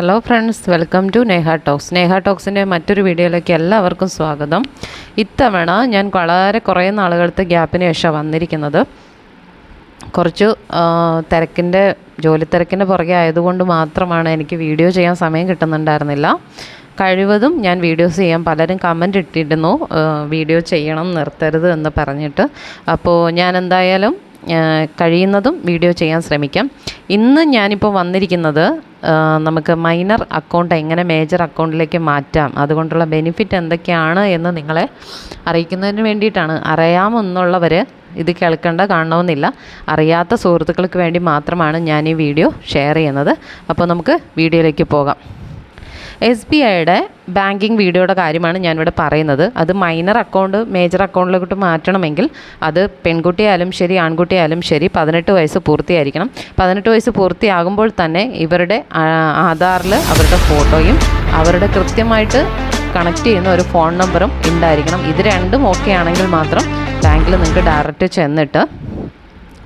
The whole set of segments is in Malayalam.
Hello friends, welcome to Neha talks. Neha ടോക്സിൻ്റെ മറ്റൊരു വീഡിയോയിലേക്ക് എല്ലാവർക്കും സ്വാഗതം. ഇത്തവണ ഞാൻ കുറേ നാളുകളത്തെ ഗ്യാപ്പിന് ശേഷം വന്നിരിക്കുന്നത്. കുറച്ച് ജോലി തിരക്കിൻ്റെ പുറകെ ആയതുകൊണ്ട് മാത്രമാണ് എനിക്ക് വീഡിയോ ചെയ്യാൻ സമയം കിട്ടുന്നുണ്ടായിരുന്നില്ല. കഴിവതും ഞാൻ വീഡിയോസ് ചെയ്യാൻ പലരും കമൻറ്റ് ഇട്ടിരുന്നു, വീഡിയോ ചെയ്യണം നിർത്തരുത് എന്ന് പറഞ്ഞിട്ട്. അപ്പോൾ ഞാൻ എന്തായാലും കഴിയുന്നതും വീഡിയോ ചെയ്യാൻ ശ്രമിക്കാം. ഇന്ന് ഞാനിപ്പോൾ വന്നിരിക്കുന്നത് നമുക്ക് മൈനർ അക്കൗണ്ട് എങ്ങനെ മേജർ അക്കൗണ്ടിലേക്ക് മാറ്റാം, അതുകൊണ്ടുള്ള ബെനിഫിറ്റ് എന്തൊക്കെയാണ് എന്ന് നിങ്ങളെ അറിയിക്കുന്നതിന് വേണ്ടിയിട്ടാണ്. അറിയാമെന്നുള്ളവർ ഇത് കേൾക്കേണ്ട കാണണമെന്നില്ല. അറിയാത്ത സുഹൃത്തുക്കൾക്ക് വേണ്ടി മാത്രമാണ് ഞാൻ ഈ വീഡിയോ ഷെയർ ചെയ്യുന്നത്. അപ്പോൾ നമുക്ക് വീഡിയോയിലേക്ക് പോകാം. SBIയുടെ ബാങ്കിങ് വീഡിയോയുടെ കാര്യമാണ് ഞാനിവിടെ പറയുന്നത്. അത് മൈനർ അക്കൗണ്ട് മേജർ അക്കൗണ്ടിലോട്ട് മാറ്റണമെങ്കിൽ അത് പെൺകുട്ടിയായാലും ശരി ആൺകുട്ടിയായാലും ശരി 18 വയസ്സ് പൂർത്തിയായിരിക്കണം. 18 വയസ്സ് പൂർത്തിയാകുമ്പോൾ തന്നെ ഇവരുടെ ആധാറിൽ അവരുടെ ഫോട്ടോയും അവരുടെ കൃത്യമായിട്ട് കണക്ട് ചെയ്യുന്ന ഒരു ഫോൺ നമ്പറും ഉണ്ടായിരിക്കണം. ഇത് രണ്ടും ഓക്കെ ആണെങ്കിൽ മാത്രം ബാങ്കിൽ നിങ്ങൾക്ക് ഡയറക്റ്റ് ചെന്നിട്ട്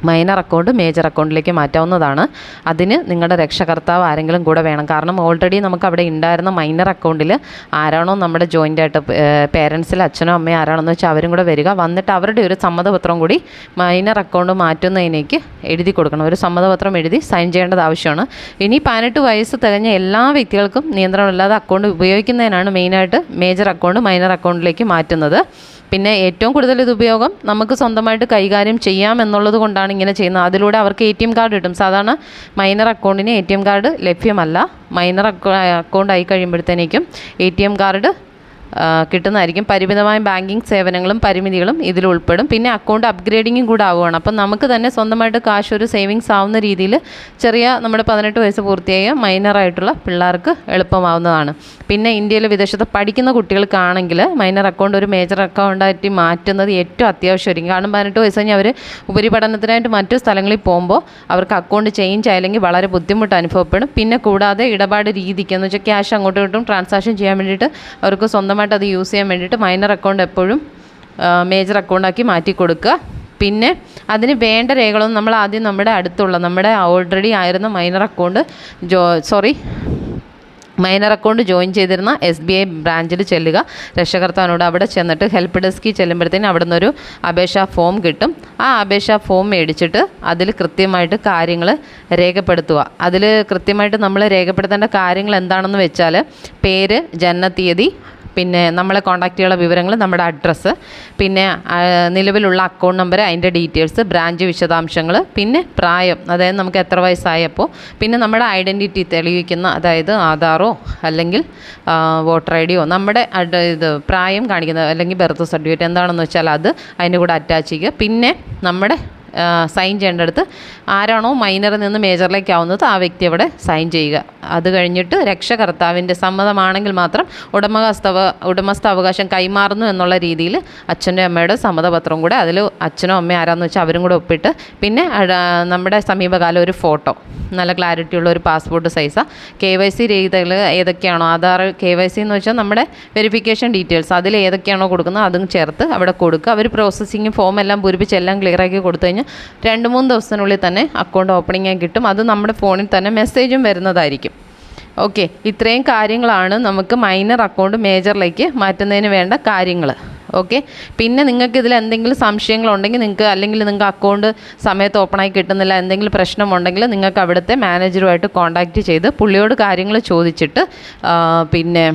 മൈനർ അക്കൗണ്ട് മേജർ അക്കൗണ്ടിലേക്ക് മാറ്റാവുന്നതാണ്. അതിന് നിങ്ങളുടെ രക്ഷകർത്താവ് ആരെങ്കിലും കൂടെ വേണം. കാരണം ഓൾറെഡി നമുക്ക് അവിടെ ഉണ്ടായിരുന്ന മൈനർ അക്കൗണ്ടിൽ ആരാണോ നമ്മുടെ ജോയിൻ്റ് ആയിട്ട് പേരൻസിൽ അച്ഛനോ അമ്മയോ ആരാണെന്ന് വെച്ചാൽ അവരും കൂടെ വന്നിട്ട് അവരുടെ ഒരു സമ്മതപത്രം കൂടി മൈനർ അക്കൗണ്ട് മാറ്റുന്നതിനേക്ക് എഴുതി കൊടുക്കണം. ഒരു സമ്മതപത്രം എഴുതി സൈൻ ചെയ്യേണ്ടത് ആവശ്യമാണ്. ഇനി 18 വയസ്സ് തികഞ്ഞ എല്ലാ വ്യക്തികൾക്കും നിയന്ത്രണമില്ലാതെ അക്കൗണ്ട് ഉപയോഗിക്കുന്നതിനാണ് മെയിനായിട്ട് മേജർ അക്കൗണ്ട് മൈനർ അക്കൗണ്ടിലേക്ക് മാറ്റുന്നത്. പിന്നെ ഏറ്റവും കൂടുതൽ ഇത് ഉപയോഗം നമുക്ക് സ്വന്തമായിട്ട് കൈകാര്യം ചെയ്യാം എന്നുള്ളത് കൊണ്ടാണ് ഇങ്ങനെ ചെയ്യുന്നത്. അതിലൂടെ അവർക്ക് ATM കാർഡ് കിട്ടും. സാധാരണ മൈനർ അക്കൗണ്ടിന് ATM കാർഡ് ലഭ്യമല്ല. മൈനർ അക്കൗണ്ട് ആയി കഴിയുമ്പോഴത്തേക്കും ATM കാർഡ് കിട്ടുന്നതായിരിക്കും. പരിമിതമായ ബാങ്കിങ് സേവനങ്ങളും പരിമിതികളും ഇതിൽ ഉൾപ്പെടും. പിന്നെ അക്കൗണ്ട് അപ്ഗ്രേഡിങ്ങും കൂടെ ആവുകയാണ്. അപ്പം നമുക്ക് തന്നെ സ്വന്തമായിട്ട് കാശ് ഒരു സേവിങ്സ് ആവുന്ന രീതിയിൽ നമ്മുടെ 18 വയസ്സ് പൂർത്തിയായ മൈനറായിട്ടുള്ള പിള്ളേർക്ക് എളുപ്പമാവുന്നതാണ്. പിന്നെ ഇന്ത്യയിൽ വിദേശത്ത് പഠിക്കുന്ന കുട്ടികൾക്കാണെങ്കിൽ മൈനർ അക്കൗണ്ട് ഒരു മേജർ അക്കൗണ്ടായിട്ട് മാറ്റുന്നത് ഏറ്റവും അത്യാവശ്യമായിരിക്കും. കാരണം 18 വയസ്സ് കഴിഞ്ഞ് അവർ ഉപരിപഠനത്തിനായിട്ട് മറ്റു സ്ഥലങ്ങളിൽ പോകുമ്പോൾ അവർക്ക് അക്കൗണ്ട് ചേഞ്ച് ആയില്ലെങ്കിൽ വളരെ ബുദ്ധിമുട്ട് അനുഭവപ്പെടും. പിന്നെ കൂടാതെ ഇടപാട് രീതിക്ക് എന്ന് വെച്ചാൽ ക്യാഷ് അങ്ങോട്ടും ഇങ്ങോട്ടും ട്രാൻസാക്ഷൻ ചെയ്യാൻ വേണ്ടിയിട്ട് അവർക്ക് സ്വന്തമായിട്ട് അത് യൂസ് ചെയ്യാൻ വേണ്ടിയിട്ട് മൈനർ അക്കൗണ്ട് എപ്പോഴും മേജർ അക്കൗണ്ടാക്കി മാറ്റി കൊടുക്കുക. പിന്നെ അതിന് വേണ്ട രേഖകളൊന്നും നമ്മൾ ആദ്യം നമ്മുടെ ഓൾറെഡി ആയിരുന്ന മൈനർ അക്കൗണ്ട് ജോയിൻ ചെയ്തിരുന്ന SBI ബ്രാഞ്ചിൽ ചെല്ലുക. രക്ഷകർത്താവിനോട് അവിടെ ചെന്നിട്ട് ഹെൽപ്പ് ഡെസ്കിൽ ചെല്ലുമ്പോഴത്തേനും അവിടെ നിന്നൊരു അപേക്ഷാ ഫോം കിട്ടും. ആ അപേക്ഷാ ഫോം മേടിച്ചിട്ട് അതിൽ കൃത്യമായിട്ട് കാര്യങ്ങൾ രേഖപ്പെടുത്തുക. അതിൽ കൃത്യമായിട്ട് നമ്മൾ രേഖപ്പെടുത്തേണ്ട കാര്യങ്ങൾ എന്താണെന്ന് വെച്ചാൽ പേര്, ജനനത്തീയതി, പിന്നെ നമ്മളെ കോൺടാക്റ്റ് ചെയ്യാനുള്ള വിവരങ്ങൾ, നമ്മുടെ അഡ്രസ്സ്, പിന്നെ നിലവിലുള്ള അക്കൗണ്ട് നമ്പർ, അതിൻ്റെ ഡീറ്റെയിൽസ്, ബ്രാഞ്ച് വിശദാംശങ്ങൾ, പിന്നെ പ്രായം, അതായത് നമുക്ക് എത്ര വയസ്സായപ്പോൾ, പിന്നെ നമ്മുടെ ഐഡൻറ്റിറ്റി തെളിയിക്കുന്ന, അതായത് ആധാറോ അല്ലെങ്കിൽ വോട്ടർ ID യോ നമ്മുടെ പ്രായം കാണിക്കുന്നത് അല്ലെങ്കിൽ ബർത്ത് സർട്ടിഫിക്കറ്റ് എന്താണെന്ന് വെച്ചാൽ അത് അതിൻ്റെ കൂടെ അറ്റാച്ച് ചെയ്യുക. പിന്നെ നമ്മുടെ സൈൻ ചെയ്യേണ്ടടുത്ത് ആരാണോ മൈനറിൽ നിന്ന് മേജറിലേക്ക് ആവുന്നത് ആ വ്യക്തി അവിടെ സൈൻ ചെയ്യുക. അത് കഴിഞ്ഞിട്ട് രക്ഷകർത്താവിൻ്റെ സമ്മതമാണെങ്കിൽ മാത്രം ഉടമസ്ഥാവകാശം കൈമാറുന്നു എന്നുള്ള രീതിയിൽ അച്ഛൻ്റെ അമ്മയുടെ സമ്മതപത്രം കൂടെ അതിൽ അച്ഛനോ അമ്മയോ ആരാന്ന് വെച്ചാൽ അവരും കൂടെ ഒപ്പിട്ട്, പിന്നെ നമ്മുടെ സമീപകാലം ഒരു ഫോട്ടോ, നല്ല ക്ലാരിറ്റിയുള്ള ഒരു പാസ്പോർട്ട് സൈസാണ്, KYC രേഖകൾ ഏതൊക്കെയാണോ, ആധാർ KYC എന്ന് വെച്ചാൽ നമ്മുടെ വെരിഫിക്കേഷൻ ഡീറ്റെയിൽസ്, അതിൽ ഏതൊക്കെയാണോ കൊടുക്കുന്നത് അതും ചേർത്ത് അവിടെ കൊടുക്കുക. അവർ പ്രോസസ്സിങ് ഫോം എല്ലാം പൂരിപ്പിച്ച് എല്ലാം ക്ലിയറാക്കി കൊടുത്തു കഴിഞ്ഞാൽ 2-3 ദിവസത്തിനുള്ളിൽ തന്നെ അക്കൗണ്ട് ഓപ്പണിംഗ് ആയി കിട്ടും. അത് നമ്മുടെ ഫോണിൽ തന്നെ മെസ്സേജും വരുന്നതായിരിക്കും. ഓക്കെ, ഇത്രയും കാര്യങ്ങളാണ് നമുക്ക് മൈനർ അക്കൗണ്ട് മേജറിലേക്ക് മാറ്റുന്നതിന് വേണ്ട കാര്യങ്ങൾ. ഓക്കെ, പിന്നെ നിങ്ങൾക്ക് ഇതിൽ എന്തെങ്കിലും സംശയങ്ങളുണ്ടെങ്കിൽ നിങ്ങൾക്ക് അക്കൗണ്ട് സമയത്ത് ഓപ്പണായി കിട്ടുന്നില്ല, എന്തെങ്കിലും പ്രശ്നമുണ്ടെങ്കിൽ നിങ്ങൾക്ക് അവിടുത്തെ മാനേജറുമായിട്ട് കോൺടാക്റ്റ് ചെയ്ത് പുള്ളിയോട് കാര്യങ്ങൾ ചോദിച്ചിട്ട് പിന്നെ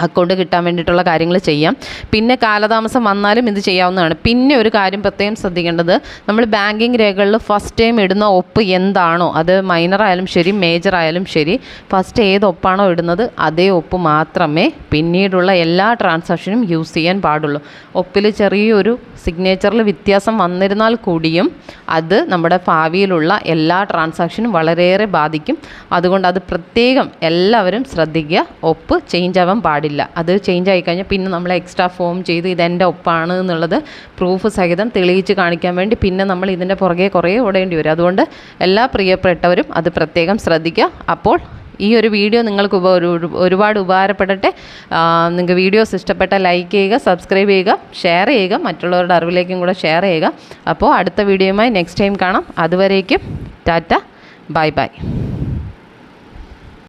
അക്കൗണ്ട് കിട്ടാൻ വേണ്ടിയിട്ടുള്ള കാര്യങ്ങൾ ചെയ്യാം. പിന്നെ കാലതാമസം വന്നാലും ഇത് ചെയ്യാവുന്നതാണ്. പിന്നെ ഒരു കാര്യം പ്രത്യേകം ശ്രദ്ധിക്കേണ്ടത്, നമ്മൾ ബാങ്കിങ് രേഖകളിൽ ഫസ്റ്റ് ടൈം ഇടുന്ന ഒപ്പ് എന്താണോ, അത് മൈനർ ആയാലും ശരി മേജർ ആയാലും ശരി, ഫസ്റ്റ് ഏത് ഒപ്പാണോ ഇടുന്നത് അതേ ഒപ്പ് മാത്രമേ പിന്നീടുള്ള എല്ലാ ട്രാൻസാക്ഷനും യൂസ് ചെയ്യാൻ പാടുള്ളൂ. ഒപ്പിൽ ചെറിയൊരു സിഗ്നേച്ചറിൽ വ്യത്യാസം വന്നിരുന്നാൽ കൂടിയും അത് നമ്മുടെ ഭാവിയിലുള്ള എല്ലാ ട്രാൻസാക്ഷനും വളരെയേറെ ബാധിക്കും. അതുകൊണ്ട് അത് പ്രത്യേകം എല്ലാവരും ശ്രദ്ധിക്കുക. ഒപ്പ് ചേഞ്ച് ആവാൻ പാടില്ല. അത് ചേഞ്ച് ആയിക്കഴിഞ്ഞാൽ പിന്നെ നമ്മൾ എക്സ്ട്രാ ഫോം ചെയ്ത് ഇതെൻ്റെ ഒപ്പാണ് എന്നുള്ളത് പ്രൂഫ് സഹിതം തെളിയിച്ച് കാണിക്കാൻ വേണ്ടി പിന്നെ നമ്മൾ ഇതിൻ്റെ പുറകെ കുറേ ഓടേണ്ടി വരും. അതുകൊണ്ട് എല്ലാ പ്രിയപ്പെട്ടവരും അത് പ്രത്യേകം ശ്രദ്ധിക്കുക. അപ്പോൾ ഈ ഒരു വീഡിയോ നിങ്ങൾക്ക് ഒരുപാട് ഉപകാരപ്പെടട്ടെ. നിങ്ങൾക്ക് വീഡിയോസ് ഇഷ്ടപ്പെട്ട ലൈക്ക് ചെയ്യുക, സബ്സ്ക്രൈബ് ചെയ്യുക, ഷെയർ ചെയ്യുക, മറ്റുള്ളവരുടെ അറിവിലേക്കും കൂടെ ഷെയർ ചെയ്യുക. അപ്പോൾ അടുത്ത വീഡിയോയുമായി നെക്സ്റ്റ് ടൈം കാണാം. അതുവരേക്കും ടാറ്റ, ബൈ ബൈ.